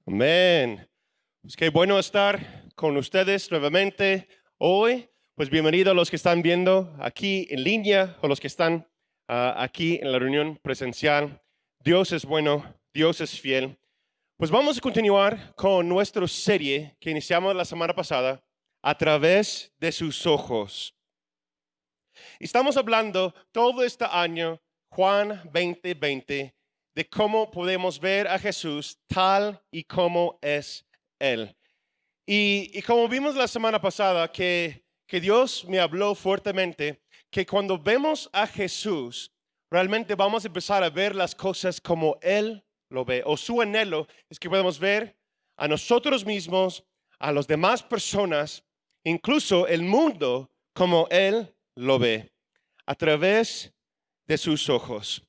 Amén. Pues qué bueno estar con ustedes nuevamente hoy. Pues bienvenido a los que están viendo aquí en línea o los que están aquí en la reunión presencial. Dios es bueno, Dios es fiel. Pues vamos a continuar con nuestra serie que iniciamos la semana pasada, A través de sus ojos. Estamos hablando todo este año, Juan 2020, de cómo podemos ver a Jesús tal y como es Él. Y como vimos la semana pasada, que Dios me habló fuertemente, que cuando vemos a Jesús, realmente vamos a empezar a ver las cosas como Él lo ve. O su anhelo es que podemos ver a nosotros mismos, a las demás personas, incluso el mundo como Él lo ve, a través de sus ojos.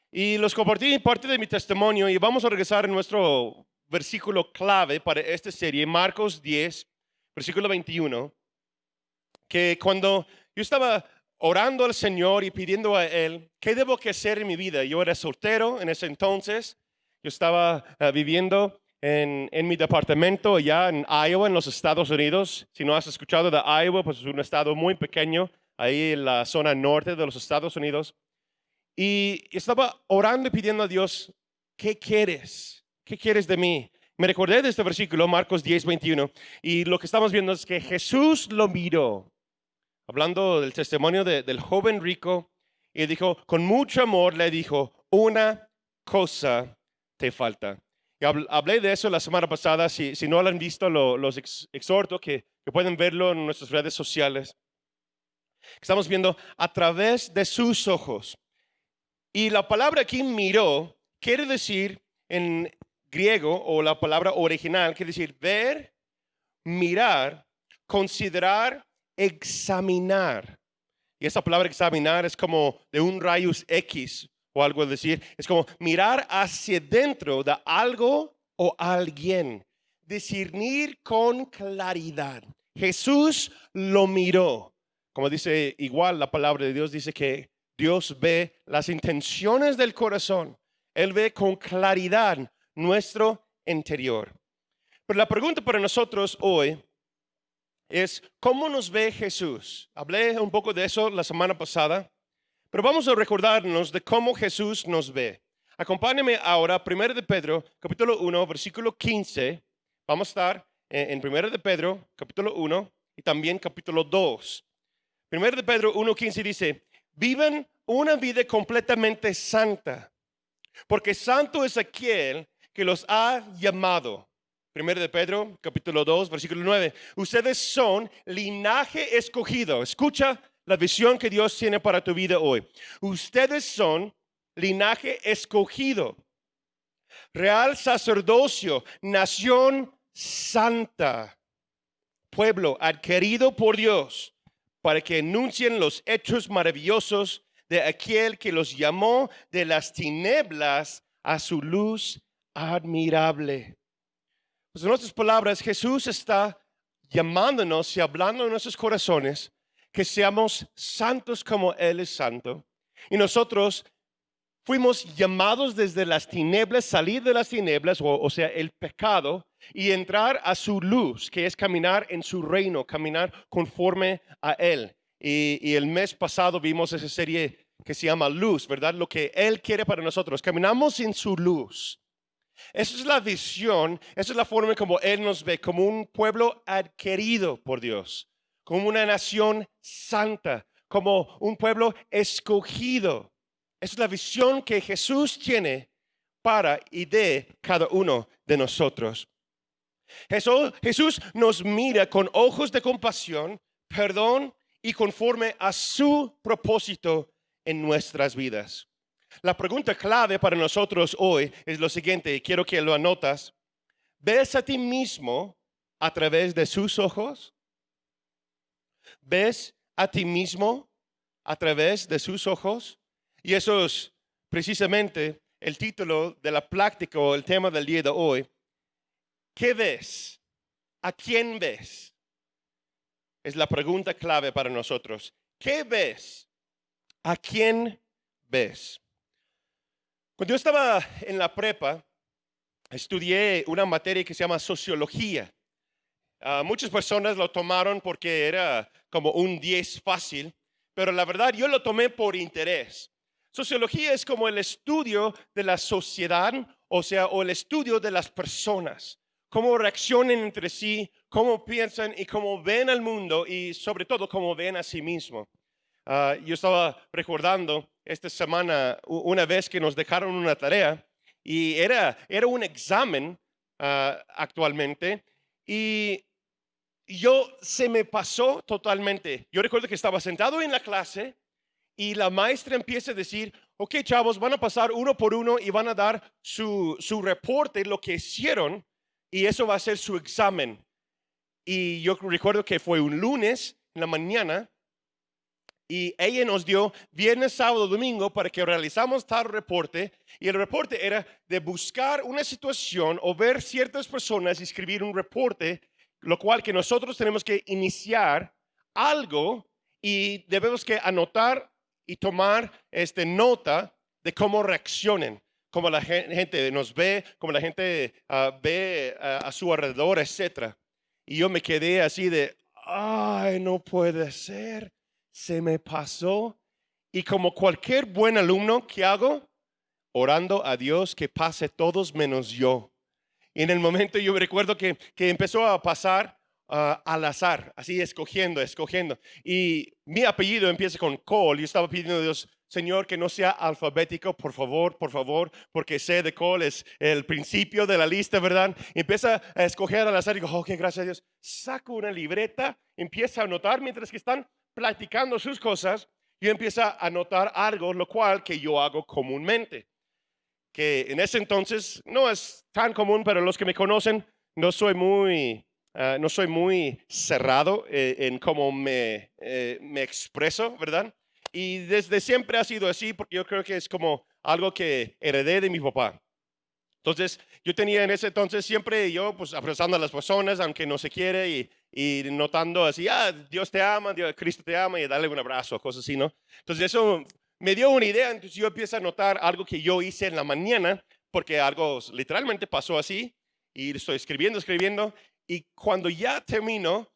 Y los compartí parte de mi testimonio y vamos a regresar a nuestro versículo clave para esta serie, Marcos 10, versículo 21, que cuando yo estaba orando al Señor y pidiendo a Él, ¿qué debo que hacer en mi vida? Yo era soltero en ese entonces, yo estaba viviendo en mi departamento allá en Iowa, en los Estados Unidos. Si no has escuchado de Iowa, pues es un estado muy pequeño, ahí en la zona norte de los Estados Unidos. Y estaba orando y pidiendo a Dios, ¿qué quieres? ¿Qué quieres de mí? Me recordé de este versículo, Marcos 10, 21, y lo que estamos viendo es que Jesús lo miró, hablando del testimonio del joven rico, y dijo, con mucho amor le dijo, una cosa te falta. Y hablé de eso la semana pasada, si no lo han visto, los exhorto que pueden verlo en nuestras redes sociales. Estamos viendo a través de sus ojos. Y la palabra aquí miró quiere decir en griego, o la palabra original quiere decir ver, mirar, considerar, examinar. Y esa palabra examinar es como de un rayos X o algo decir. Es como mirar hacia dentro de algo o alguien. Discernir con claridad. Jesús lo miró. Como dice igual la palabra de Dios, dice que Dios ve las intenciones del corazón. Él ve con claridad nuestro interior. Pero la pregunta para nosotros hoy es ¿cómo nos ve Jesús? Hablé un poco de eso la semana pasada, pero vamos a recordarnos de cómo Jesús nos ve. Acompáñame ahora a 1 de Pedro, capítulo 1, versículo 15. Vamos a estar en 1 de Pedro, capítulo 1 y también capítulo 2. 1 de Pedro 1:15 dice, vivan una vida completamente santa, porque santo es aquel que los ha llamado. 1 de Pedro, capítulo 2, versículo 9. Ustedes son linaje escogido. Escucha la visión que Dios tiene para tu vida hoy. Ustedes son linaje escogido, real sacerdocio, nación santa, pueblo adquirido por Dios, para que anuncien los hechos maravillosos de aquel que los llamó de las tinieblas a su luz admirable. Pues en otras palabras, Jesús está llamándonos y hablando en nuestros corazones que seamos santos como Él es santo. Y nosotros fuimos llamados desde las tinieblas, salir de las tinieblas, o sea, el pecado, y entrar a su luz, que es caminar en su reino, caminar conforme a Él. Y el mes pasado vimos esa serie que se llama Luz, ¿verdad? Lo que Él quiere para nosotros. Caminamos en su luz. Esa es la visión, esa es la forma como Él nos ve, como un pueblo adquirido por Dios, como una nación santa, como un pueblo escogido. Esa es la visión que Jesús tiene para y de cada uno de nosotros. Jesús nos mira con ojos de compasión, perdón y conforme a su propósito en nuestras vidas. La pregunta clave para nosotros hoy es lo siguiente, y quiero que lo anotas. ¿Ves a ti mismo a través de sus ojos? ¿Ves a ti mismo a través de sus ojos? Y eso es precisamente el título de la plática o el tema del día de hoy. ¿Qué ves? ¿A quién ves? Es la pregunta clave para nosotros. ¿Qué ves? ¿A quién ves? Cuando yo estaba en la prepa, estudié una materia que se llama sociología. Muchas personas lo tomaron porque era como un 10 fácil, pero la verdad yo lo tomé por interés. Sociología es como el estudio de la sociedad, o el estudio de las personas, cómo reaccionan entre sí, cómo piensan y cómo ven al mundo y sobre todo cómo ven a sí mismos. Yo estaba recordando esta semana una vez que nos dejaron una tarea y era un examen actualmente y se me pasó totalmente. Yo recuerdo que estaba sentado en la clase y la maestra empieza a decir, ok, chavos, van a pasar uno por uno y van a dar su reporte, lo que hicieron, y eso va a ser su examen. Y yo recuerdo que fue un lunes en la mañana y ella nos dio viernes, sábado, domingo para que realizamos tal reporte. Y el reporte era de buscar una situación o ver ciertas personas y escribir un reporte, lo cual que nosotros tenemos que iniciar algo y debemos que anotar y tomar nota de cómo reaccionen, cómo la gente nos ve, cómo la gente ve a su alrededor, etcétera. Y yo me quedé así de, ay, no puede ser, se me pasó. Y como cualquier buen alumno, ¿qué hago? Orando a Dios que pase todos menos yo. Y en el momento yo recuerdo que empezó a pasar al azar, así escogiendo. Y mi apellido empieza con Cole. Yo estaba pidiendo a Dios, Señor, que no sea alfabético, por favor, porque C de Cole es el principio de la lista, ¿verdad? Empieza a escoger al azar y digo, ok, gracias a Dios. Saco una libreta, empieza a anotar mientras que están platicando sus cosas. Yo empiezo a anotar algo, lo cual que yo hago comúnmente, que en ese entonces no es tan común, pero los que me conocen, no soy muy cerrado en cómo me expreso, ¿verdad? Y desde siempre ha sido así, porque yo creo que es como algo que heredé de mi papá. Entonces, yo tenía en ese entonces siempre yo, pues, abrazando a las personas, aunque no se quiere, y notando así, Dios te ama, Cristo te ama, y darle un abrazo, cosas así, ¿no? Entonces, eso me dio una idea, entonces yo empiezo a notar algo que yo hice en la mañana, porque algo literalmente pasó así, y estoy escribiendo, y cuando ya termino,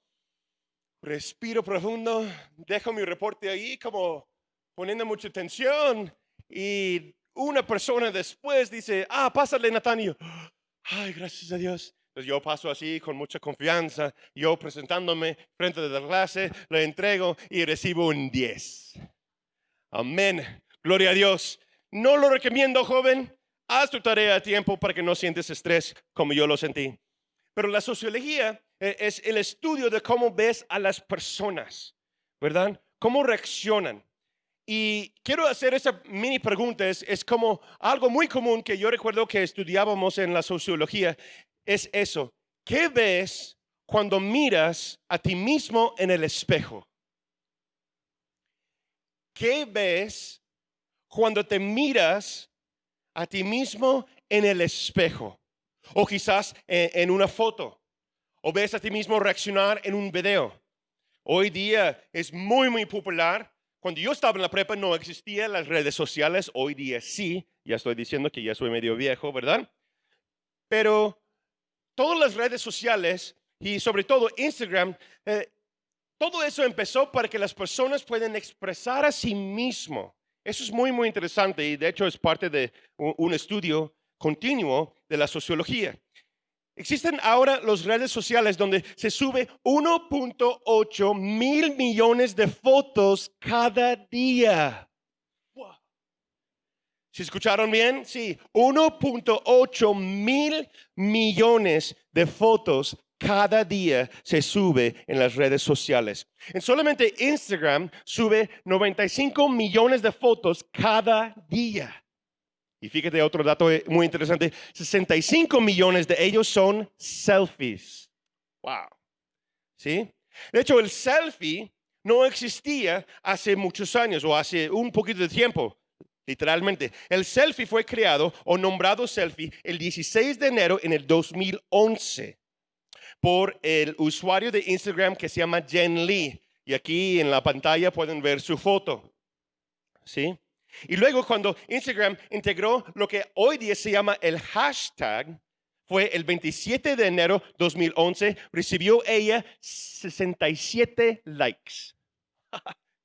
respiro profundo, dejo mi reporte ahí como poniendo mucha atención, y una persona después dice, pásale, Natanio. Ay, gracias a Dios. Entonces yo paso así con mucha confianza, yo presentándome frente de la clase, le entrego y recibo un 10. Amén. Gloria a Dios. No lo recomiendo, joven. Haz tu tarea a tiempo para que no sientes estrés como yo lo sentí. Pero la sociología es el estudio de cómo ves a las personas, ¿verdad? Cómo reaccionan. Y quiero hacer esa mini pregunta, es como algo muy común que yo recuerdo que estudiábamos en la sociología, es eso. ¿Qué ves cuando miras a ti mismo en el espejo? ¿Qué ves cuando te miras a ti mismo en el espejo? O quizás en una foto. O ves a ti mismo reaccionar en un video. Hoy día es muy popular. Cuando yo estaba en la prepa no existían las redes sociales. Hoy día sí. Ya estoy diciendo que ya soy medio viejo, ¿verdad? Pero todas las redes sociales y sobre todo Instagram, todo eso empezó para que las personas puedan expresar a sí mismo. Eso es muy interesante y de hecho es parte de un estudio continuo de la sociología. Existen ahora las redes sociales donde se sube 1.8 mil millones de fotos cada día. Wow. ¿Se escucharon bien? Sí, 1.8 mil millones de fotos cada día se sube en las redes sociales. En solamente Instagram sube 95 millones de fotos cada día. Y fíjate otro dato muy interesante, 65 millones de ellos son selfies. Wow. ¿Sí? De hecho, el selfie no existía hace muchos años o hace un poquito de tiempo, literalmente. El selfie fue creado o nombrado selfie el 16 de enero en el 2011 por el usuario de Instagram que se llama Jen Lee. Y aquí en la pantalla pueden ver su foto. ¿Sí? Y luego cuando Instagram integró lo que hoy día se llama el hashtag, fue el 27 de enero 2011. Recibió ella 67 likes.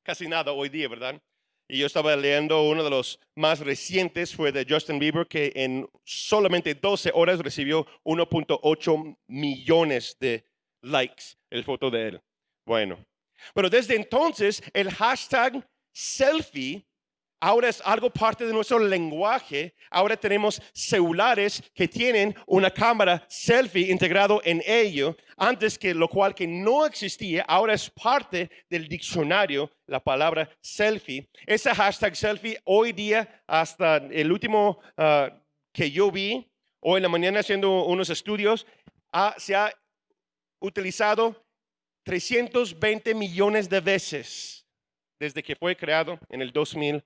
Casi nada hoy día, ¿verdad? Y yo estaba leyendo uno de los más recientes, fue de Justin Bieber, que en solamente 12 horas recibió 1.8 millones de likes el foto de él. Bueno, pero desde entonces el hashtag selfie ahora es algo parte de nuestro lenguaje. Ahora tenemos celulares que tienen una cámara selfie integrado en ello, antes que lo cual que no existía, ahora es parte del diccionario la palabra selfie. Ese hashtag selfie hoy día, hasta el último que yo vi, hoy en la mañana haciendo unos estudios, se ha utilizado 320 millones de veces desde que fue creado en el 2011.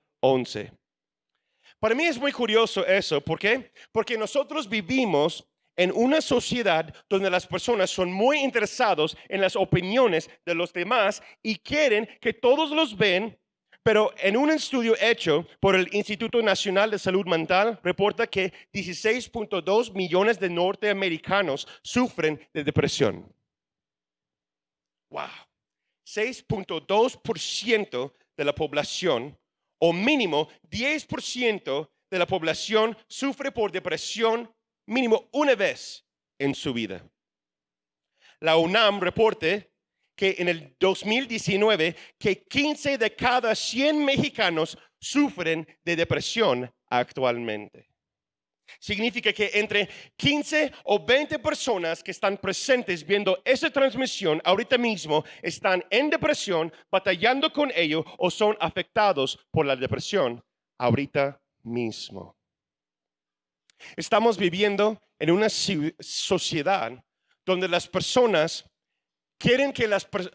Para mí es muy curioso eso. ¿Por qué? Porque nosotros vivimos en una sociedad donde las personas son muy interesados en las opiniones de los demás y quieren que todos los ven. Pero en un estudio hecho por el Instituto Nacional de Salud Mental reporta que 16.2 millones de norteamericanos sufren de depresión. Wow. 6.2% de la población, o mínimo 10% de la población, sufre por depresión mínimo una vez en su vida. La UNAM reporta que en el 2019 que 15 de cada 100 mexicanos sufren de depresión actualmente. Significa que entre 15 o 20 personas que están presentes viendo esa transmisión ahorita mismo están en depresión, batallando con ello o son afectados por la depresión ahorita mismo. Estamos viviendo en una sociedad donde las personas quieren que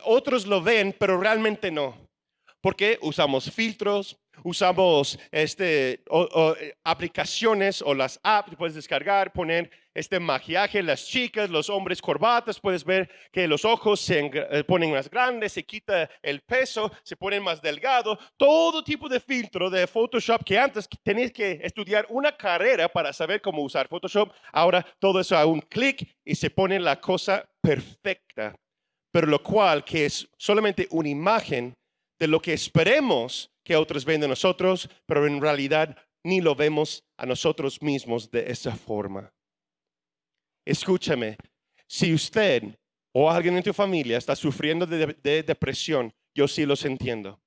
otros lo vean, pero realmente no. Porque usamos filtros, usamos aplicaciones o las apps, puedes descargar, poner maquillaje, las chicas, los hombres corbatas, puedes ver que los ojos se ponen más grandes, se quita el peso, se ponen más delgado, todo tipo de filtro de Photoshop que antes tenías que estudiar una carrera para saber cómo usar Photoshop, ahora todo eso a un clic y se pone la cosa perfecta, pero lo cual que es solamente una imagen de lo que esperemos que otros ven de nosotros, pero en realidad ni lo vemos a nosotros mismos de esa forma. Escúchame, si usted o alguien en tu familia está sufriendo de depresión, yo sí los entiendo.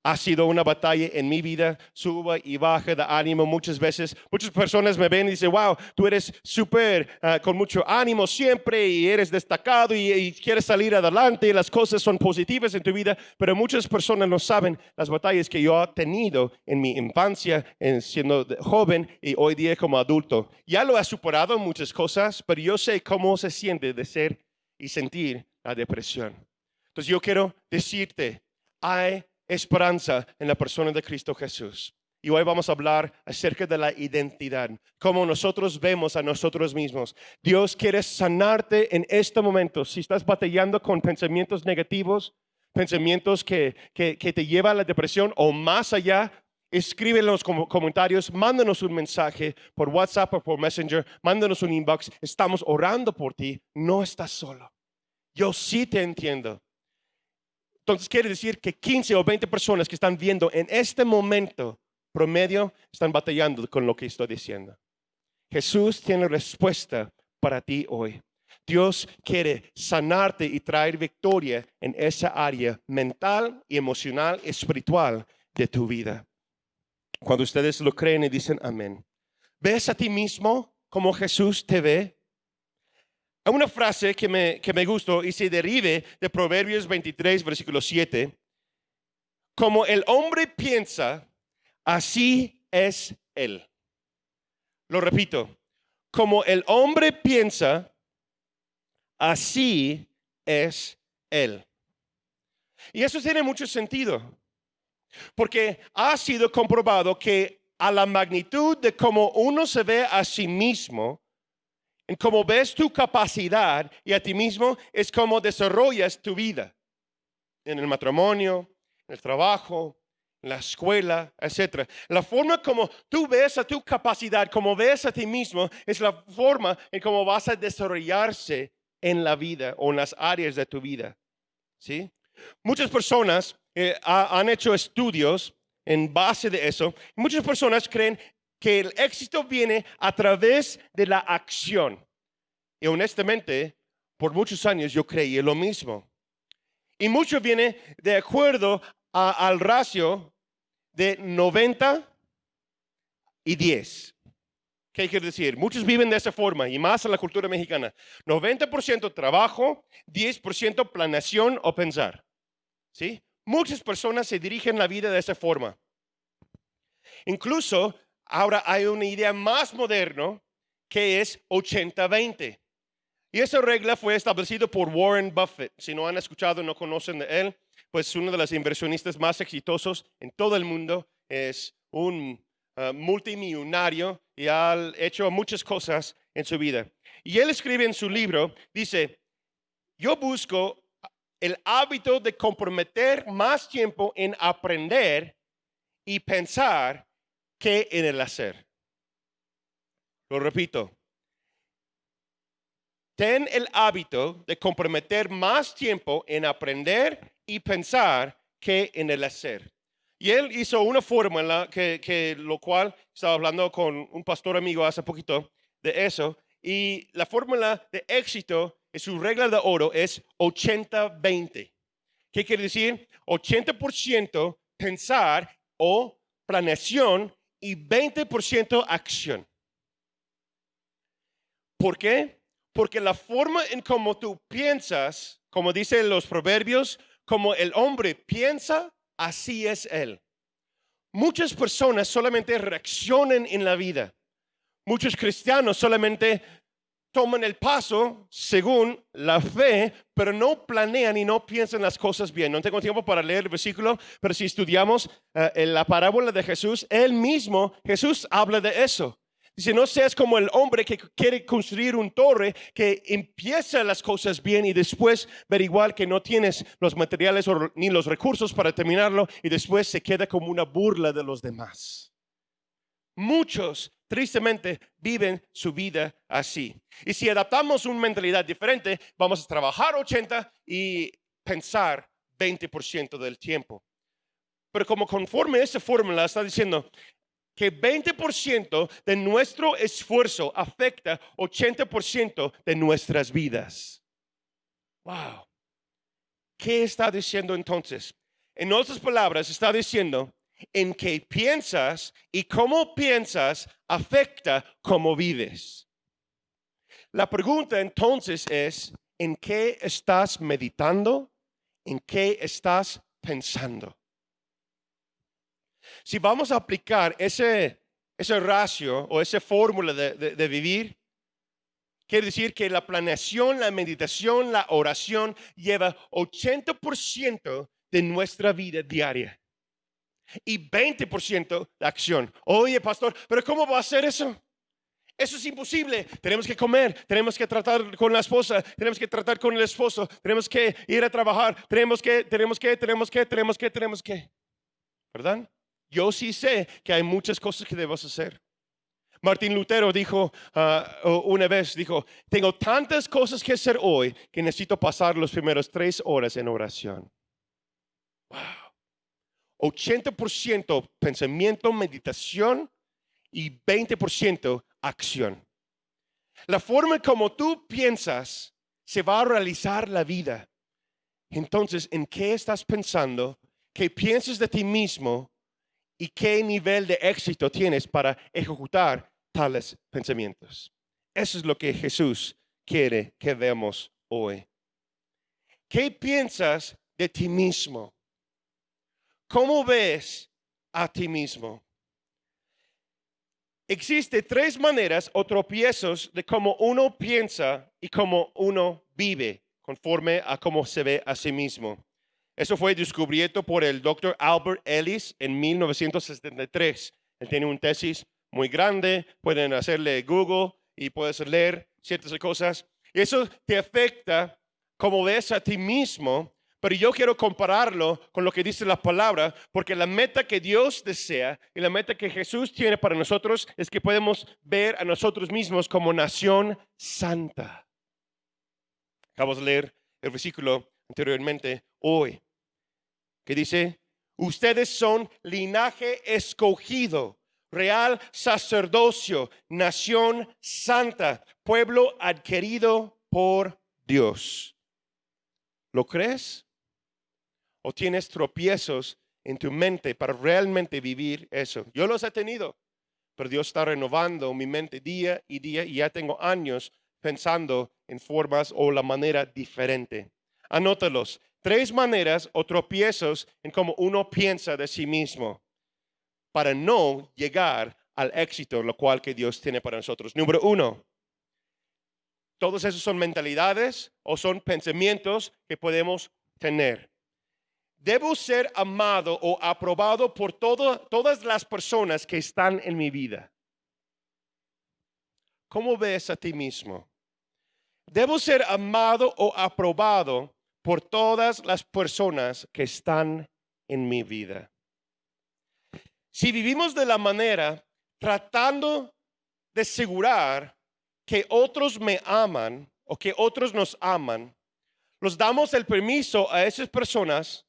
Ha sido una batalla en mi vida, suba y baja de ánimo muchas veces. Muchas personas me ven y dicen, wow, tú eres súper con mucho ánimo siempre y eres destacado y quieres salir adelante y las cosas son positivas en tu vida. Pero muchas personas no saben las batallas que yo he tenido en mi infancia, siendo joven y hoy día como adulto. Ya lo he superado muchas cosas, pero yo sé cómo se siente de ser y sentir la depresión. Entonces yo quiero decirte, hay esperanza en la persona de Cristo Jesús. Y hoy vamos a hablar acerca de la identidad, cómo nosotros vemos a nosotros mismos. Dios quiere sanarte en este momento. Si estás batallando con pensamientos negativos, pensamientos que te llevan a la depresión o más allá, escribe en los comentarios, mándanos un mensaje por WhatsApp o por Messenger, mándanos un inbox. Estamos orando por ti, no estás solo. Yo sí te entiendo. Entonces quiere decir que 15 o 20 personas que están viendo en este momento promedio están batallando con lo que estoy diciendo. Jesús tiene respuesta para ti hoy. Dios quiere sanarte y traer victoria en esa área mental y emocional, espiritual de tu vida. Cuando ustedes lo creen y dicen amén. ¿Ves a ti mismo como Jesús te ve? Hay una frase que me gustó y se derive de Proverbios 23, versículo 7. Como el hombre piensa, así es él. Lo repito. Como el hombre piensa, así es él. Y eso tiene mucho sentido. Porque ha sido comprobado que a la magnitud de cómo uno se ve a sí mismo, en cómo ves tu capacidad y a ti mismo, es como desarrollas tu vida. En el matrimonio, en el trabajo, la escuela, etcétera. La forma como tú ves a tu capacidad, como ves a ti mismo, es la forma en cómo vas a desarrollarse en la vida o en las áreas de tu vida. ¿Sí? Muchas personas han hecho estudios en base de eso. Muchas personas creen que el éxito viene a través de la acción. Y honestamente, por muchos años yo creí lo mismo. Y mucho viene de acuerdo al ratio de 90 y 10. ¿Qué quiere decir? Muchos viven de esa forma y más en la cultura mexicana. 90% trabajo, 10% planeación o pensar. ¿Sí? Muchas personas se dirigen la vida de esa forma. Incluso ahora hay una idea más moderna que es 80-20. Y esa regla fue establecida por Warren Buffett. Si no han escuchado, no conocen de él, pues uno de los inversionistas más exitosos en todo el mundo. Es un multimillonario y ha hecho muchas cosas en su vida. Y él escribe en su libro, dice, yo busco el hábito de comprometer más tiempo en aprender y pensar que en el hacer. Lo repito. Ten el hábito de comprometer más tiempo en aprender y pensar que en el hacer. Y él hizo una fórmula que lo cual estaba hablando con un pastor amigo hace poquito de eso. Y la fórmula de éxito, su regla de oro es 80-20. ¿Qué quiere decir? 80% pensar o planeación y 20% acción. ¿Por qué? Porque la forma en cómo tú piensas, como dicen los proverbios, como el hombre piensa, así es él. Muchas personas solamente reaccionan en la vida. Muchos cristianos solamente toman el paso según la fe, pero no planean y no piensan las cosas bien. No tengo tiempo para leer el versículo, pero si estudiamos en la parábola de Jesús, Jesús habla de eso. Dice, no seas como el hombre que quiere construir un torre, que empieza las cosas bien y después averiguar que no tienes los materiales ni los recursos para terminarlo y después se queda como una burla de los demás. Muchos, tristemente, viven su vida así. Y si adaptamos una mentalidad diferente, vamos a trabajar 80 y pensar 20% del tiempo. Pero como conforme esa fórmula está diciendo que 20% de nuestro esfuerzo afecta 80% de nuestras vidas. Wow. ¿Qué está diciendo entonces? En otras palabras, está diciendo en que piensas y cómo piensas afecta cómo vives. La pregunta entonces es, ¿en qué estás meditando? ¿En qué estás pensando? Si vamos a aplicar ese ratio o esa fórmula de vivir, quiere decir que la planeación, la meditación, la oración lleva 80% de nuestra vida diaria y 20% de acción. Oye, pastor, ¿pero cómo va a ser eso? Eso es imposible. Tenemos que comer, tenemos que tratar con la esposa, tenemos que tratar con el esposo, tenemos que ir a trabajar, tenemos que, ¿verdad? Yo sí sé que hay muchas cosas que debemos hacer. Martín Lutero dijo una vez, tengo tantas cosas que hacer hoy que necesito pasar los primeros 3 horas en oración. Wow. 80% pensamiento, meditación y 20% acción. La forma como tú piensas se va a realizar la vida. Entonces, ¿en qué estás pensando? ¿Qué piensas de ti mismo? ¿Y qué nivel de éxito tienes para ejecutar tales pensamientos? Eso es lo que Jesús quiere que veamos hoy. ¿Qué piensas de ti mismo? ¿Cómo ves a ti mismo? Existen 3 maneras o tropiezos de cómo uno piensa y cómo uno vive, conforme a cómo se ve a sí mismo. Eso fue descubierto por el Dr. Albert Ellis en 1973. Él tiene una tesis muy grande, pueden hacerle Google y puedes leer ciertas cosas. Y eso te afecta como ves a ti mismo, Pero yo quiero compararlo con lo que dice la palabra, porque la meta que Dios desea y la meta que Jesús tiene para nosotros es que podemos ver a nosotros mismos como nación santa. Acabamos de leer el versículo anteriormente hoy, que dice, ustedes son linaje escogido, real sacerdocio, nación santa, pueblo adquirido por Dios. ¿Lo crees? ¿O tienes tropiezos en tu mente para realmente vivir eso? Yo los he tenido, pero Dios está renovando mi mente día y día y ya tengo años pensando en formas o la manera diferente. Anótalos. 3 maneras o tropiezos en cómo uno piensa de sí mismo para no llegar al éxito, lo cual que Dios tiene para nosotros. Número 1. Todos esos son mentalidades o son pensamientos que podemos tener. Debo ser amado o aprobado por todas las personas que están en mi vida. ¿Cómo ves a ti mismo? Debo ser amado o aprobado por todas las personas que están en mi vida. Si vivimos de la manera tratando de asegurar que otros me aman o que otros nos aman, los damos el permiso a esas personas,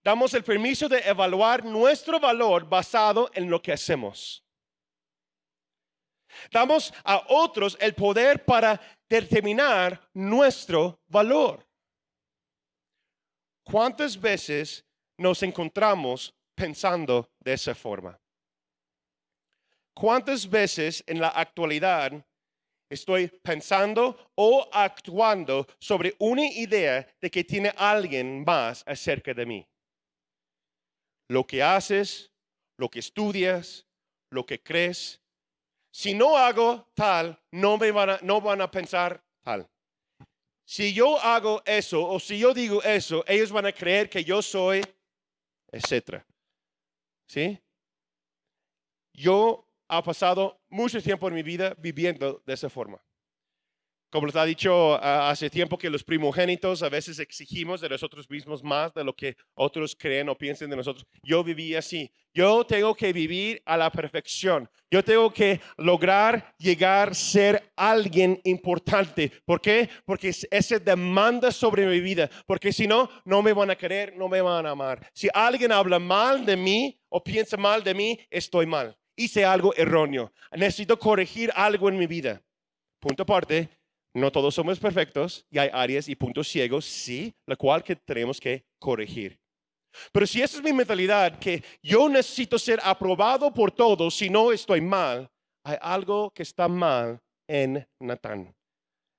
damos el permiso de evaluar nuestro valor basado en lo que hacemos. Damos a otros el poder para determinar nuestro valor. ¿Cuántas veces nos encontramos pensando de esa forma? ¿Cuántas veces en la actualidad estoy pensando o actuando sobre una idea de que tiene alguien más acerca de mí? Lo que haces, lo que estudias, lo que crees. Si no hago tal, no van a pensar tal. Si yo hago eso o si yo digo eso, ellos van a creer que yo soy, etcétera. ¿Sí? Yo he pasado mucho tiempo en mi vida viviendo de esa forma. Como les ha dicho hace tiempo que los primogénitos a veces exigimos de nosotros mismos más de lo que otros creen o piensen de nosotros. Yo viví así. Yo tengo que vivir a la perfección. Yo tengo que lograr llegar a ser alguien importante. ¿Por qué? Porque esa demanda sobre mi vida. Porque si no, no me van a querer, no me van a amar. Si alguien habla mal de mí o piensa mal de mí, estoy mal. Hice algo erróneo. Necesito corregir algo en mi vida. Punto aparte. No todos somos perfectos y hay áreas y puntos ciegos, sí, la cual que tenemos que corregir. Pero si esa es mi mentalidad, que yo necesito ser aprobado por todos, si no estoy mal, hay algo que está mal en Natán.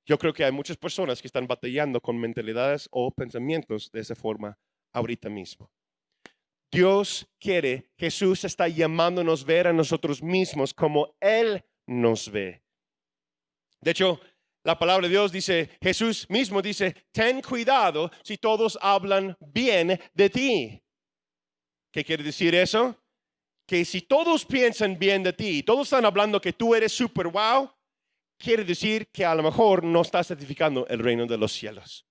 Yo creo que hay muchas personas que están batallando con mentalidades o pensamientos de esa forma ahorita mismo. Dios quiere, Jesús está llamándonos a ver a nosotros mismos como Él nos ve. De hecho, la palabra de Dios dice, Jesús mismo dice, ten cuidado si todos hablan bien de ti. ¿Qué quiere decir eso? Que si todos piensan bien de ti, todos están hablando que tú eres super wow, quiere decir que a lo mejor no estás certificando el reino de los cielos.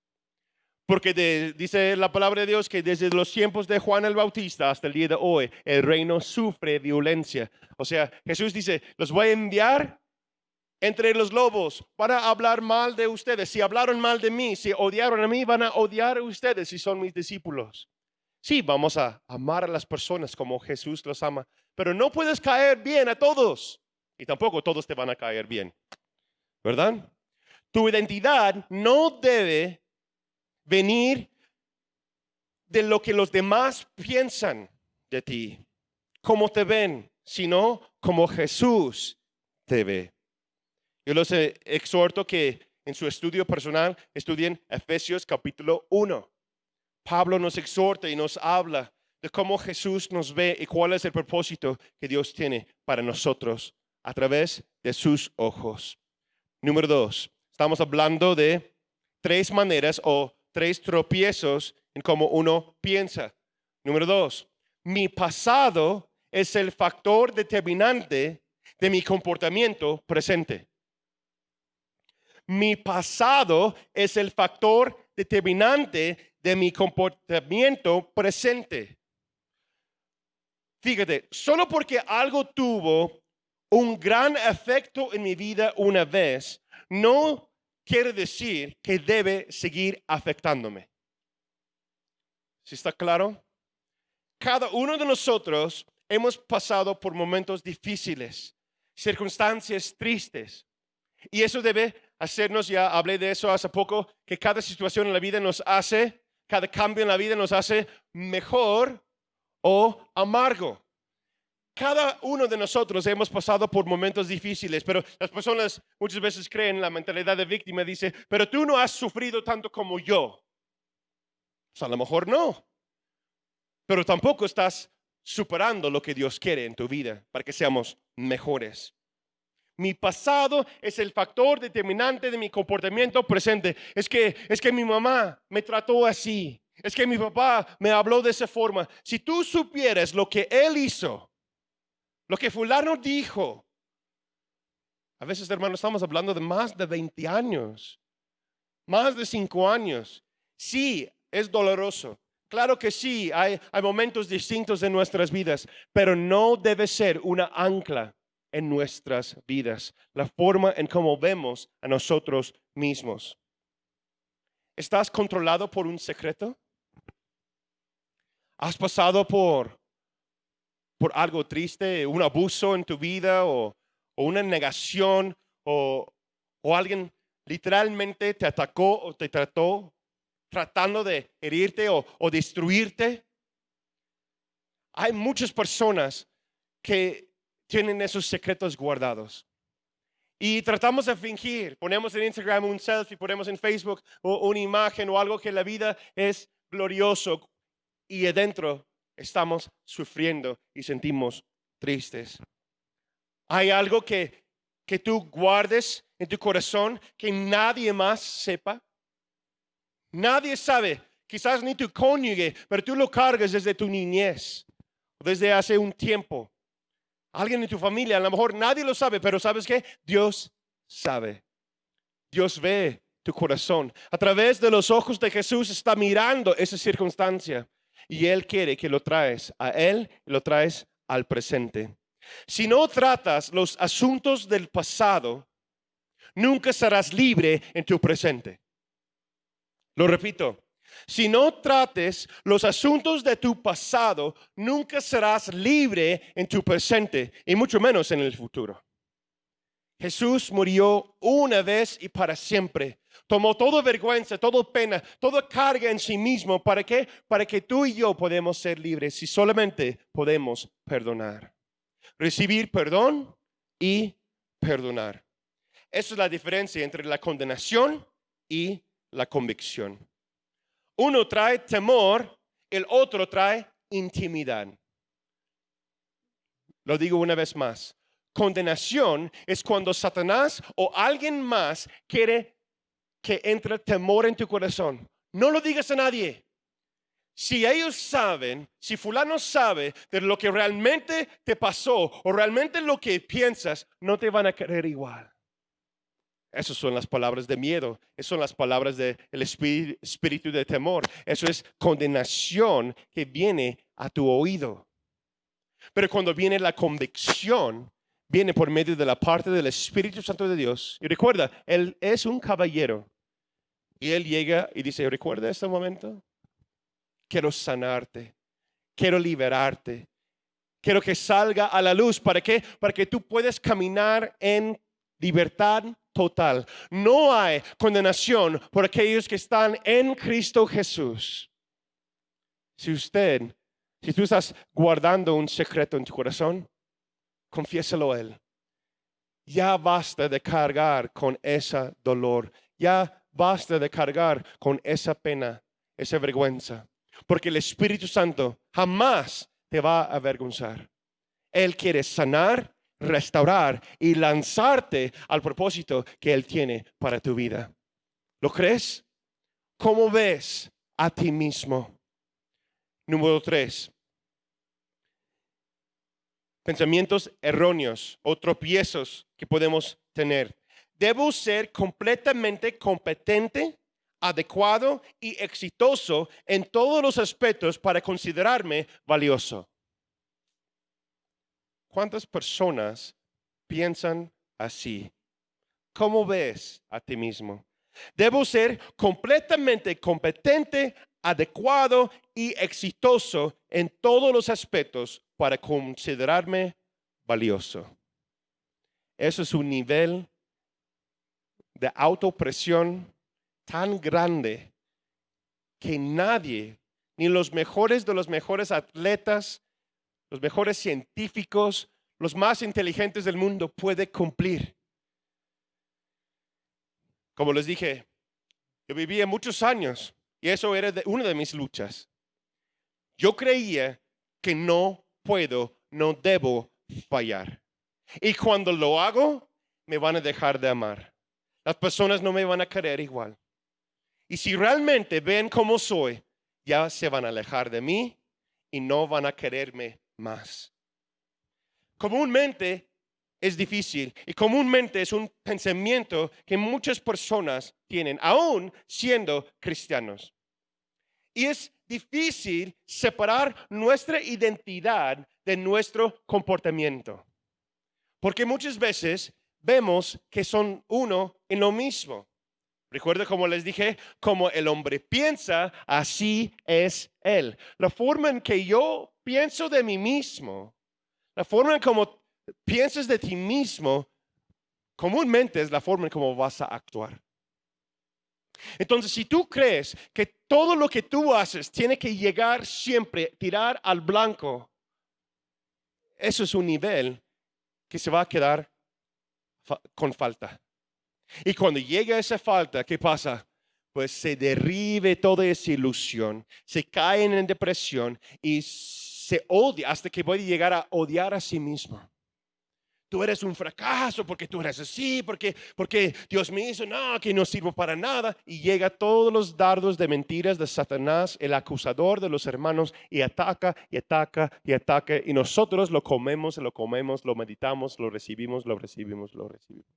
Porque dice la palabra de Dios que desde los tiempos de Juan el Bautista hasta el día de hoy, el reino sufre violencia. O sea, Jesús dice, los voy a enviar entre los lobos para hablar mal de ustedes. Si hablaron mal de mí, si odiaron a mí, van a odiar a ustedes si son mis discípulos. Sí, vamos a amar a las personas como Jesús los ama, pero no puedes caer bien a todos y tampoco todos te van a caer bien, ¿verdad? Tu identidad no debe venir de lo que los demás piensan de ti, cómo te ven, sino como Jesús te ve. Yo los exhorto que en su estudio personal estudien Efesios capítulo 1. Pablo nos exhorta y nos habla de cómo Jesús nos ve y cuál es el propósito que Dios tiene para nosotros a través de sus ojos. Número 2, estamos hablando de 3 maneras o 3 tropiezos en cómo uno piensa. Número 2, mi pasado es el factor determinante de mi comportamiento presente. Mi pasado es el factor determinante de mi comportamiento presente. Fíjate, solo porque algo tuvo un gran efecto en mi vida una vez, no quiere decir que debe seguir afectándome. ¿Sí está claro? Cada uno de nosotros hemos pasado por momentos difíciles, circunstancias tristes. Y eso debe hacernos, ya hablé de eso hace poco, que cada situación en la vida cada cambio en la vida nos hace mejor o amargo. Cada uno de nosotros hemos pasado por momentos difíciles, pero las personas muchas veces creen la mentalidad de víctima, dice, pero tú no has sufrido tanto como yo. Pues a lo mejor no, pero tampoco estás superando lo que Dios quiere en tu vida para que seamos mejores. Mi pasado es el factor determinante de mi comportamiento presente. Es que mi mamá me trató así. Es que mi papá me habló de esa forma. Si tú supieras lo que él hizo, lo que fulano dijo. A veces, hermanos, estamos hablando de más de 20 años. Más de 5 años. Sí, es doloroso. Claro que sí, hay momentos distintos en nuestras vidas, pero no debe ser una ancla en nuestras vidas, la forma en cómo vemos a nosotros mismos. ¿Estás controlado por un secreto? ¿Has pasado por algo triste, un abuso en tu vida o una negación o alguien literalmente te atacó o te trató tratando de herirte o destruirte? Hay muchas personas que tienen esos secretos guardados. Y tratamos de fingir, ponemos en Instagram un selfie, ponemos en Facebook una imagen o algo que la vida es glorioso y adentro estamos sufriendo y sentimos tristes. Hay algo que tú guardes en tu corazón que nadie más sepa. Nadie sabe, quizás ni tu cónyuge, pero tú lo cargas desde tu niñez, desde hace un tiempo. Alguien en tu familia, a lo mejor nadie lo sabe, pero ¿sabes qué? Dios sabe. Dios ve tu corazón. A través de los ojos de Jesús está mirando esa circunstancia y Él quiere que lo traes a Él y lo traes al presente. Si no tratas los asuntos del pasado, nunca serás libre en tu presente. Lo repito. Si no trates los asuntos de tu pasado, nunca serás libre en tu presente y mucho menos en el futuro. Jesús murió una vez y para siempre. Tomó toda vergüenza, toda pena, toda carga en sí mismo. ¿Para qué? Para que tú y yo podamos ser libres si solamente podemos perdonar. Recibir perdón y perdonar. Esa es la diferencia entre la condenación y la convicción. Uno trae temor, el otro trae intimidad. Lo digo una vez más. Condenación es cuando Satanás o alguien más quiere que entre temor en tu corazón. No lo digas a nadie. Si ellos saben, si fulano sabe de lo que realmente te pasó o realmente lo que piensas, no te van a querer igual. Esas son las palabras de miedo. Esas son las palabras del espíritu de temor. Eso es condenación que viene a tu oído. Pero cuando viene la convicción, viene por medio de la parte del Espíritu Santo de Dios. Y recuerda, Él es un caballero. Y Él llega y dice, ¿recuerda este momento? Quiero sanarte. Quiero liberarte. Quiero que salga a la luz. ¿Para qué? Para que tú puedas caminar en libertad total. No hay condenación por aquellos que están en Cristo Jesús. Si tú estás guardando un secreto en tu corazón, confiésalo a Él. Ya basta de cargar con ese dolor. Ya basta de cargar con esa pena, esa vergüenza. Porque el Espíritu Santo jamás te va a avergonzar. Él quiere sanar, restaurar y lanzarte al propósito que Él tiene para tu vida. ¿Lo crees? ¿Cómo ves a ti mismo? Número 3. Pensamientos erróneos o tropiezos que podemos tener. Debo ser completamente competente adecuado y exitoso en todos los aspectos para considerarme valioso. ¿Cuántas personas piensan así? ¿Cómo ves a ti mismo? Debo ser completamente competente, adecuado y exitoso en todos los aspectos para considerarme valioso. Eso es un nivel de autopresión tan grande que nadie, ni los mejores de los mejores atletas, los mejores científicos, los más inteligentes del mundo puede cumplir. Como les dije, yo vivía muchos años y eso era una de mis luchas. Yo creía que no puedo, no debo fallar. Y cuando lo hago, me van a dejar de amar. Las personas no me van a querer igual. Y si realmente ven cómo soy, ya se van a alejar de mí y no van a quererme más. Comúnmente es difícil y comúnmente es un pensamiento que muchas personas tienen, aún siendo cristianos. Y es difícil separar nuestra identidad de nuestro comportamiento. Porque muchas veces vemos que son uno en lo mismo. Recuerda, como les dije, como el hombre piensa, así es él. La forma en que yo pienso de mí mismo, la forma en como piensas de ti mismo, comúnmente es la forma en cómo vas a actuar. Entonces, si tú crees que todo lo que tú haces tiene que llegar siempre, tirar al blanco, eso es un nivel que se va a quedar con falta. Y cuando llega esa falta, ¿qué pasa? Pues se derribe toda esa ilusión, se caen en depresión y se odia hasta que puede llegar a odiar a sí mismo. Tú eres un fracaso porque tú eres así, porque Dios me hizo, no, que no sirvo para nada. Y llega todos los dardos de mentiras de Satanás, el acusador de los hermanos, y ataca, y ataca, y ataca. Y nosotros lo comemos, lo meditamos, lo recibimos, lo recibimos, lo recibimos.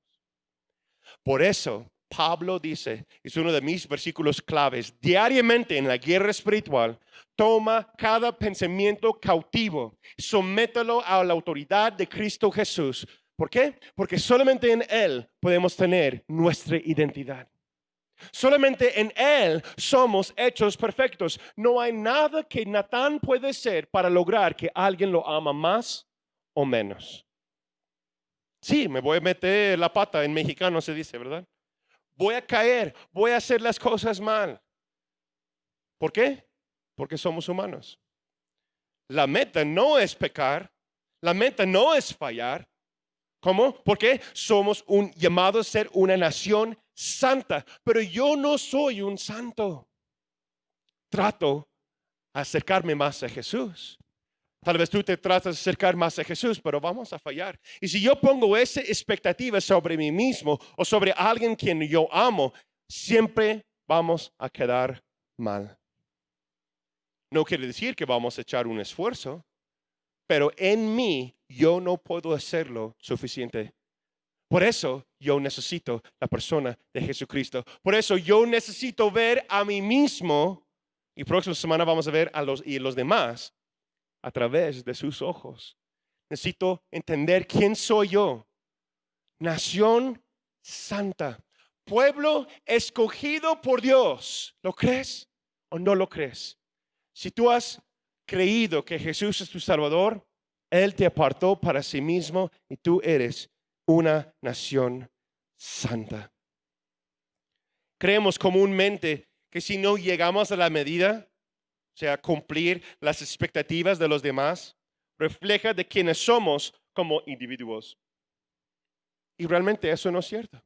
Por eso, Pablo dice, es uno de mis versículos claves, diariamente en la guerra espiritual, toma cada pensamiento cautivo, somételo a la autoridad de Cristo Jesús. ¿Por qué? Porque solamente en Él podemos tener nuestra identidad. Solamente en Él somos hechos perfectos. No hay nada que Natán puede ser para lograr que alguien lo ama más o menos. Sí, me voy a meter la pata, en mexicano se dice, ¿verdad? Voy a caer, voy a hacer las cosas mal. ¿Por qué? Porque somos humanos. La meta no es pecar, la meta no es fallar. ¿Cómo? Porque somos llamados a ser una nación santa, pero yo no soy un santo. Trato de acercarme más a Jesús. Tal vez tú te tratas de acercar más a Jesús, pero vamos a fallar. Y si yo pongo esa expectativa sobre mí mismo o sobre alguien quien yo amo, siempre vamos a quedar mal. No quiere decir que vamos a echar un esfuerzo, pero en mí yo no puedo hacerlo suficiente. Por eso yo necesito la persona de Jesucristo. Por eso yo necesito ver a mí mismo, y próxima semana vamos a ver a los demás a través de sus ojos. Necesito entender quién soy yo. Nación santa, pueblo escogido por Dios. ¿Lo crees o no lo crees? Si tú has creído que Jesús es tu Salvador, Él te apartó para sí mismo y tú eres una nación santa. Creemos comúnmente que si no llegamos a la medida, o sea, cumplir las expectativas de los demás, refleja de quienes somos como individuos. Y realmente eso no es cierto.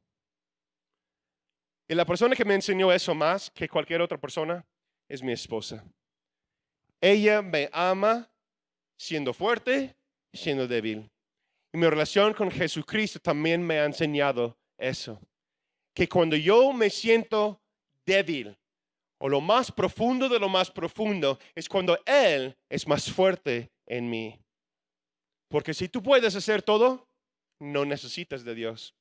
Y la persona que me enseñó eso más que cualquier otra persona es mi esposa. Ella me ama siendo fuerte y siendo débil. Y mi relación con Jesucristo también me ha enseñado eso. Que cuando yo me siento débil, o lo más profundo de lo más profundo, es cuando Él es más fuerte en mí. Porque si tú puedes hacer todo, no necesitas de Dios.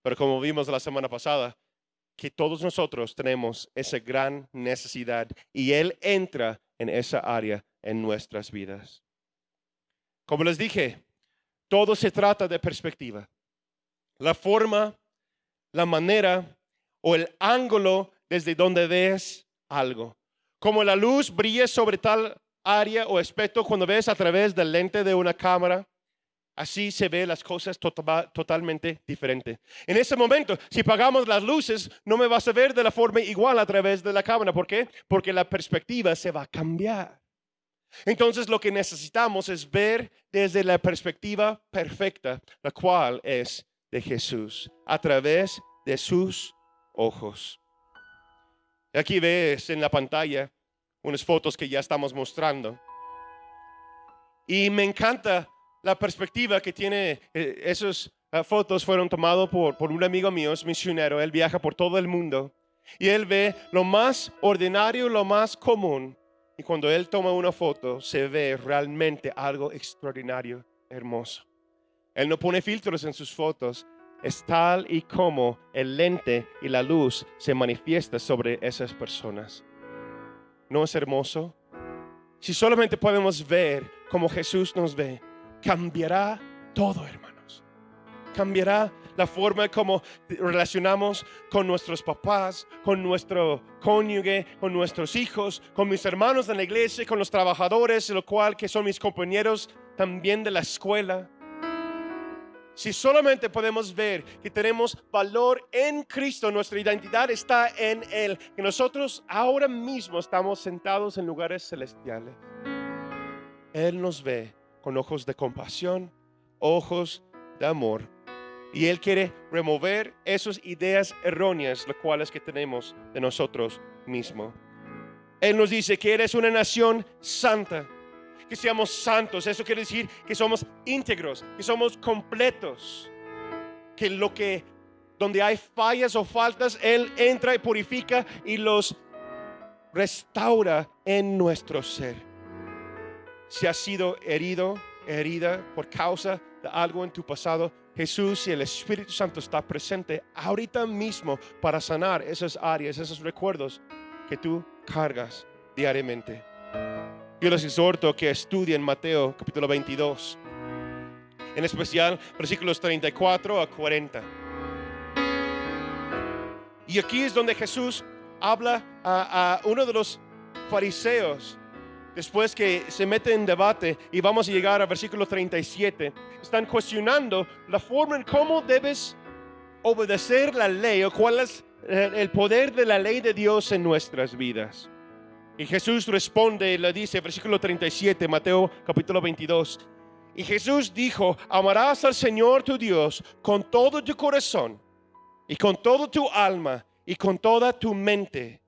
Pero como vimos la semana pasada, que todos nosotros tenemos esa gran necesidad y Él entra en esa área en nuestras vidas. Como les dije, todo se trata de perspectiva. La forma, la manera o el ángulo desde donde ves algo. Como la luz brilla sobre tal área o aspecto cuando ves a través del lente de una cámara, así se ven las cosas totalmente diferente. En ese momento, si apagamos las luces, no me vas a ver de la forma igual a través de la cámara. ¿Por qué? Porque la perspectiva se va a cambiar. Entonces lo que necesitamos es ver desde la perspectiva perfecta, la cual es de Jesús, a través de sus ojos. Aquí ves en la pantalla unas fotos que ya estamos mostrando. Y me encanta la perspectiva que tiene. Esas fotos fueron tomadas por un amigo mío, es misionero. Él viaja por todo el mundo y él ve lo más ordinario, lo más común. Y cuando él toma una foto, se ve realmente algo extraordinario, hermoso. Él no pone filtros en sus fotos. Es tal y como el lente y la luz se manifiesta sobre esas personas. ¿No es hermoso? Si solamente podemos ver como Jesús nos ve, cambiará todo, hermanos. Cambiará la forma como relacionamos con nuestros papás, con nuestro cónyuge, con nuestros hijos, con mis hermanos en la iglesia, con los trabajadores, lo cual que son mis compañeros también de la escuela. Si solamente podemos ver que tenemos valor en Cristo, nuestra identidad está en Él, que nosotros ahora mismo estamos sentados en lugares celestiales. Él nos ve con ojos de compasión, ojos de amor. Y Él quiere remover esas ideas erróneas, las cuales que tenemos de nosotros mismos. Él nos dice que eres una nación santa, que seamos santos. Eso quiere decir que somos íntegros, que somos completos, que donde hay fallas o faltas, Él entra y purifica y los restaura en nuestro ser. Si has sido herida por causa de algo en tu pasado, Jesús y el Espíritu Santo está presente ahorita mismo para sanar esas áreas, esos recuerdos que tú cargas diariamente. Yo les exhorto que estudien Mateo capítulo 22, en especial versículos 34 a 40. Y aquí es donde Jesús habla a uno de los fariseos. Después que se mete en debate, y vamos a llegar al versículo 37, están cuestionando la forma en cómo debes obedecer la ley o cuál es el poder de la ley de Dios en nuestras vidas. Y Jesús responde y le dice, versículo 37, Mateo capítulo 22. Y Jesús dijo: amarás al Señor tu Dios con todo tu corazón y con toda tu alma y con toda tu mente.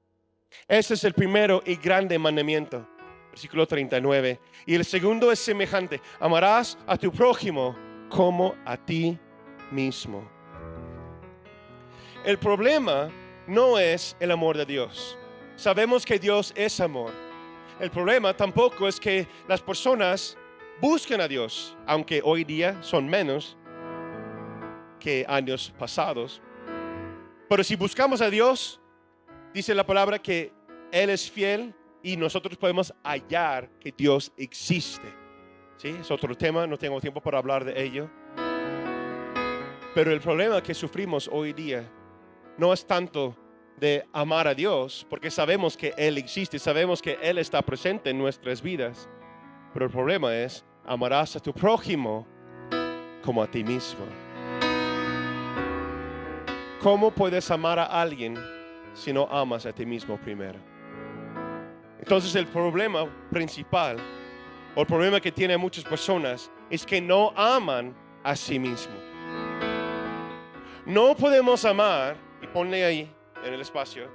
Ese es el primero y grande mandamiento. Versículo 39. Y el segundo es semejante: amarás a tu prójimo como a ti mismo. El problema no es el amor de Dios. Sabemos que Dios es amor. El problema tampoco es que las personas buscan a Dios, aunque hoy día son menos que años pasados. Pero si buscamos a Dios, dice la palabra que Él es fiel y nosotros podemos hallar que Dios existe. ¿Sí? Es otro tema, no tengo tiempo para hablar de ello. Pero el problema que sufrimos hoy día no es tanto de amar a Dios, porque sabemos que Él existe, sabemos que Él está presente en nuestras vidas. Pero el problema es: amarás a tu prójimo como a ti mismo. ¿Cómo puedes amar a alguien si no amas a ti mismo primero? Entonces el problema principal, o el problema que tienen muchas personas, es que no aman a sí mismos. No podemos amar, y ponle ahí en el espacio,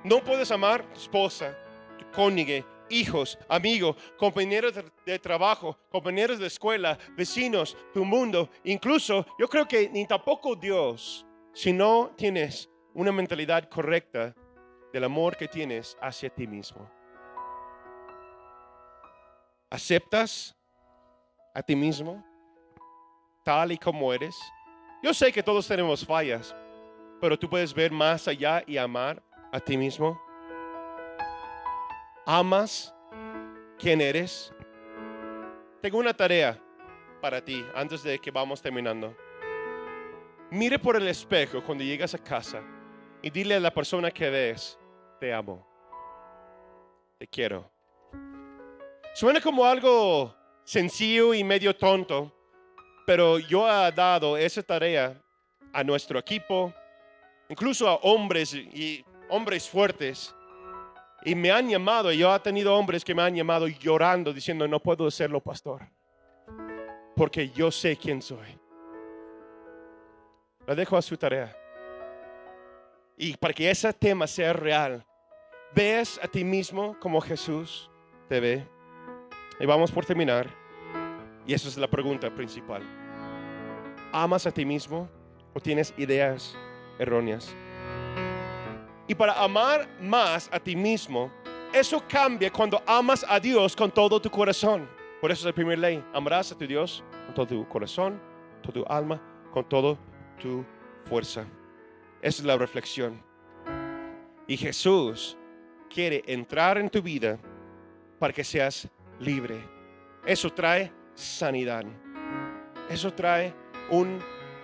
no puedes amar a tu esposa, tu cónyuge, hijos, amigos, compañeros de trabajo, compañeros de escuela, vecinos, tu mundo. Incluso yo creo que ni tampoco Dios, si no tienes una mentalidad correcta del amor que tienes hacia ti mismo. ¿Aceptas a ti mismo tal y como eres? Yo sé que todos tenemos fallas, pero tú puedes ver más allá y amar a ti mismo. ¿Amas quién eres? Tengo una tarea para ti antes de que vamos terminando. Mire por el espejo cuando llegas a casa y dile a la persona que ves, te amo, te quiero. Suena como algo sencillo y medio tonto, pero yo he dado esa tarea a nuestro equipo, incluso a hombres y hombres fuertes. Y me han llamado, y yo he tenido hombres que me han llamado llorando, diciendo, no puedo hacerlo, pastor, porque yo sé quién soy. La dejo a su tarea. Y para que ese tema sea real, ¿ves a ti mismo como Jesús te ve? Y vamos por terminar. Y esa es la pregunta principal. ¿Amas a ti mismo o tienes ideas erróneas? Y para amar más a ti mismo, eso cambia cuando amas a Dios con todo tu corazón. Por eso es la primera ley. Amarás a tu Dios con todo tu corazón, toda tu alma, con toda tu fuerza. Esa es la reflexión. Y Jesús quiere entrar en tu vida para que seas libre. Eso trae sanidad. Eso trae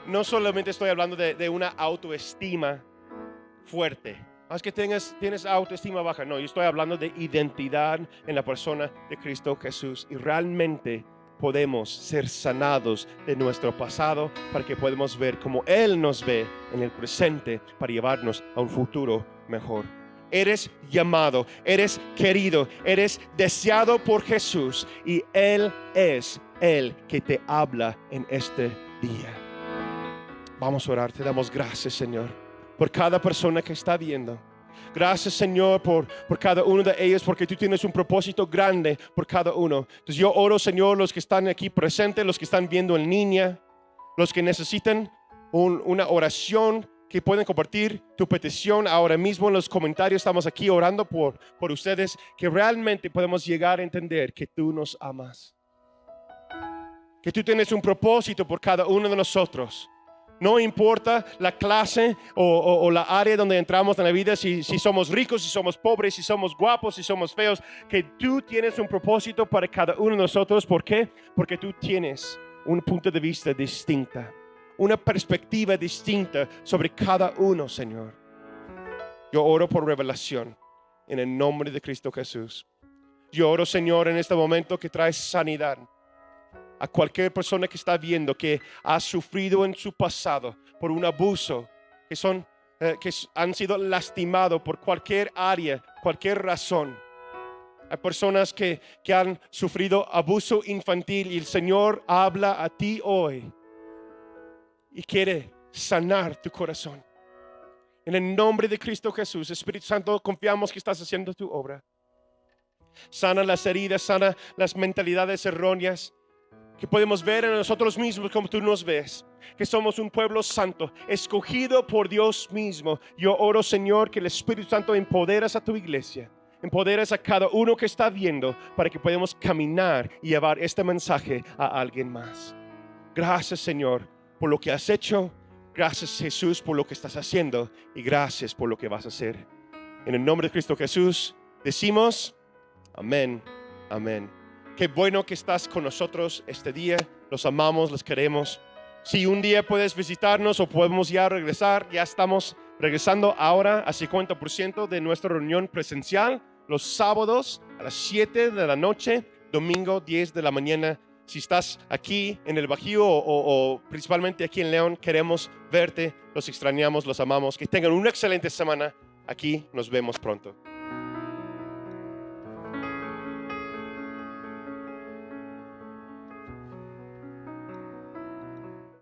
no solamente estoy hablando de una autoestima fuerte. Es que tienes autoestima baja. No, yo estoy hablando de identidad en la persona de Cristo Jesús. Y realmente podemos ser sanados de nuestro pasado para que podamos ver como Él nos ve en el presente para llevarnos a un futuro mejor. Eres llamado, eres querido, eres deseado por Jesús y Él es el que te habla en este día. Vamos a orar. Te damos gracias, Señor, por cada persona que está viendo. Gracias, Señor, por cada uno de ellos, porque tú tienes un propósito grande por cada uno. Entonces yo oro, Señor, los que están aquí presentes, los que están viendo en línea, los que necesitan una oración, que pueden compartir tu petición ahora mismo en los comentarios. Estamos aquí orando por ustedes, que realmente podemos llegar a entender que tú nos amas, que tú tienes un propósito por cada uno de nosotros. No importa la clase o la área donde entramos en la vida, si somos ricos, si somos pobres, si somos guapos, si somos feos, que tú tienes un propósito para cada uno de nosotros. ¿Por qué? Porque tú tienes un punto de vista distinto, una perspectiva distinta sobre cada uno, Señor. Yo oro por revelación en el nombre de Cristo Jesús. Yo oro, Señor, en este momento que traes sanidad a cualquier persona que está viendo que ha sufrido en su pasado por un abuso, que han sido lastimados por cualquier área, cualquier razón. Hay personas que han sufrido abuso infantil y el Señor habla a ti hoy y quiere sanar tu corazón. En el nombre de Cristo Jesús, Espíritu Santo, confiamos que estás haciendo tu obra. Sana las heridas, sana las mentalidades erróneas, que podemos ver en nosotros mismos como tú nos ves, que somos un pueblo santo, escogido por Dios mismo. Yo oro, Señor, que el Espíritu Santo empoderas a tu iglesia, empoderas a cada uno que está viendo, para que podamos caminar y llevar este mensaje a alguien más. Gracias, Señor, por lo que has hecho. Gracias, Jesús, por lo que estás haciendo, y gracias por lo que vas a hacer. En el nombre de Cristo Jesús decimos amén, amén. Qué bueno que estás con nosotros este día. Los amamos, los queremos. Si un día puedes visitarnos o podemos ya regresar, ya estamos regresando ahora a 50% de nuestra reunión presencial los sábados a las 7 de la noche, domingo 10 de la mañana. Si estás aquí en el Bajío o principalmente aquí en León, queremos verte, los extrañamos, los amamos. Que tengan una excelente semana. Aquí nos vemos pronto.